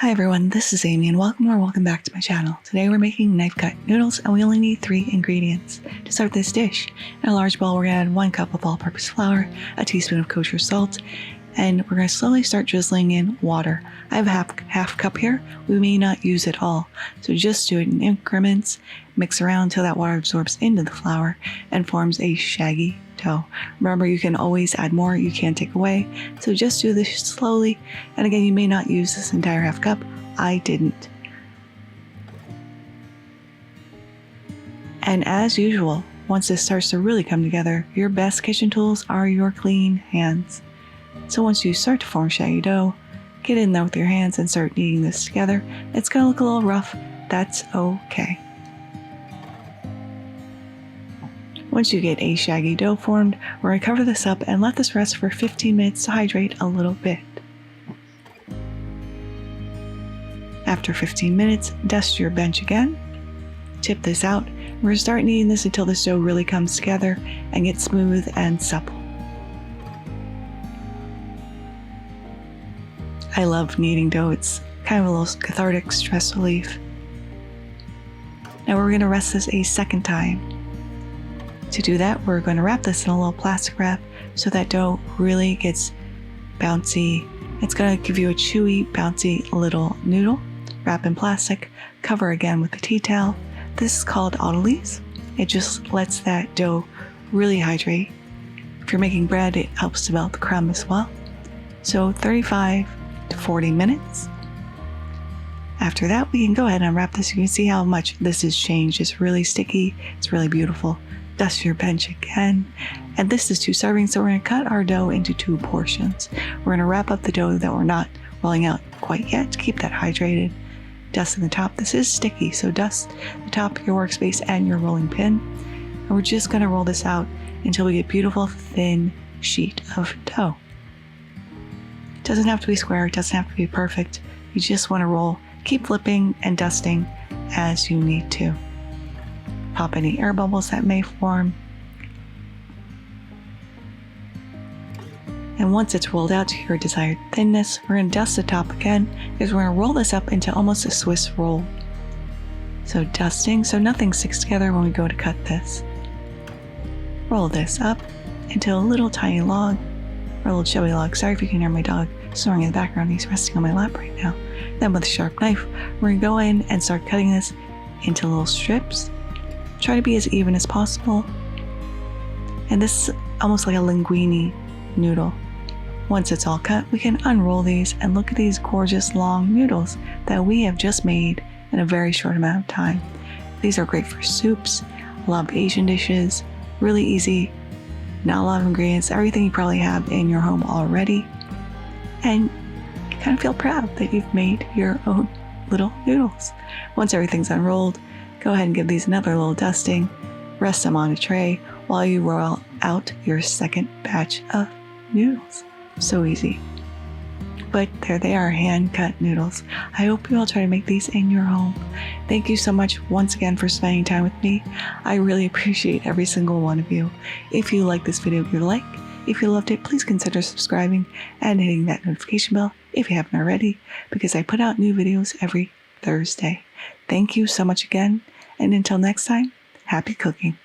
Hi everyone, this is Amy and welcome back to my channel. Today we're making knife cut noodles and we only need 3 ingredients. To start this dish, in a large bowl we're going to add 1 cup of all-purpose flour, a teaspoon of kosher salt, and we're going to slowly start drizzling in water. I have a half cup here. We may not use it all, so just do it in increments, mix around until that water absorbs into the flour and forms a shaggy dough. Remember, you can always add more, you can't take away, so just do this slowly. And again, you may not use this entire half cup. I didn't. And as usual, once this starts to really come together, your best kitchen tools are your clean hands. So once you start to form shaggy dough, get in there with your hands and start kneading this together. It's going to look a little rough. That's okay. Once you get a shaggy dough formed, we're going to cover this up and let this rest for 15 minutes to hydrate a little bit. After 15 minutes, dust your bench again. Tip this out. We're going to start kneading this until this dough really comes together and gets smooth and supple. I love kneading dough. It's kind of a little cathartic stress relief. Now we're going to rest this a second time. To do that, we're going to wrap this in a little plastic wrap so that dough really gets bouncy. It's going to give you a chewy, bouncy little noodle. Wrap in plastic, cover again with a tea towel. This is called autolyse. It just lets that dough really hydrate. If you're making bread, it helps to melt the crumb as well. So 35 to 40 minutes. After that, we can go ahead and unwrap this. You can see how much this has changed. It's really sticky. It's really beautiful. Dust your bench again. And this is 2 servings, so we're going to cut our dough into 2 portions. We're going to wrap up the dough that we're not rolling out quite yet to keep that hydrated. Dust in the top. This is sticky, so dust the top of your workspace and your rolling pin. And we're just going to roll this out until we get beautiful, thin sheet of dough. It doesn't have to be square. It doesn't have to be perfect. You just want to roll. Keep flipping and dusting as you need to. Pop any air bubbles that may form. And once it's rolled out to your desired thinness, we're going to dust the top again because we're going to roll this up into almost a Swiss roll. So dusting so nothing sticks together when we go to cut this. Roll this up into a little tiny log, or a little chubby log. Sorry if you can hear my dog snoring in the background. He's resting on my lap right now. Then with a sharp knife, we're going to go in and start cutting this into little strips. Try to be as even as possible. And this is almost like a linguine noodle. Once it's all cut, we can unroll these and look at these gorgeous long noodles that we have just made in a very short amount of time. These are great for soups, a lot of Asian dishes, really easy, not a lot of ingredients, everything you probably have in your home already. And you kind of feel proud that you've made your own little noodles. Once everything's unrolled, go ahead and give these another little dusting, rest them on a tray while you roll out your second batch of noodles. So easy. But there they are, hand-cut noodles. I hope you all try to make these in your home. Thank you so much once again for spending time with me. I really appreciate every single one of you. If you like this video, give it a like. If you loved it, please consider subscribing and hitting that notification bell if you haven't already, because I put out new videos every Thursday. Thank you so much again, and until next time, happy cooking.